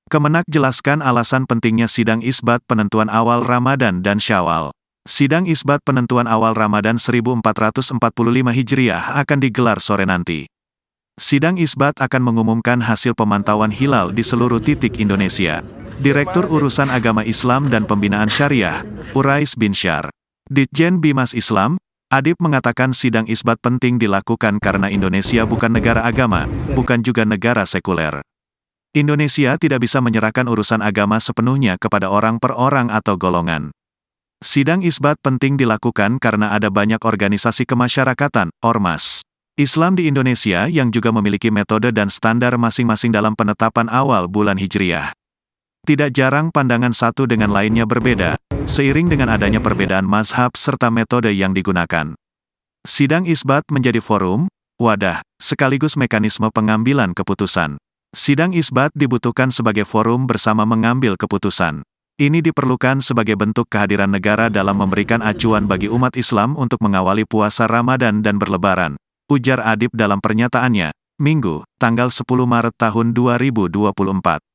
Kemenak jelaskan alasan pentingnya sidang isbat penentuan awal Ramadan dan Syawal. Sidang isbat penentuan awal Ramadan 1445 Hijriah akan digelar sore nanti. Sidang isbat akan mengumumkan hasil pemantauan hilal di seluruh titik Indonesia. Direktur Urusan Agama Islam dan Pembinaan Syariah, Urais bin Syar, Ditjen Bimas Islam, Adib mengatakan sidang isbat penting dilakukan karena Indonesia bukan negara agama, bukan juga negara sekuler. Indonesia tidak bisa menyerahkan urusan agama sepenuhnya kepada orang per orang atau golongan. Sidang isbat penting dilakukan karena ada banyak organisasi kemasyarakatan, ormas, Islam di Indonesia yang juga memiliki metode dan standar masing-masing dalam penetapan awal bulan Hijriah. Tidak jarang pandangan satu dengan lainnya berbeda, seiring dengan adanya perbedaan mazhab serta metode yang digunakan. Sidang isbat menjadi forum, wadah, sekaligus mekanisme pengambilan keputusan. Sidang isbat dibutuhkan sebagai forum bersama mengambil keputusan. Ini diperlukan sebagai bentuk kehadiran negara dalam memberikan acuan bagi umat Islam untuk mengawali puasa Ramadan dan berlebaran, ujar Adib dalam pernyataannya, Minggu, tanggal 10 Maret tahun 2024.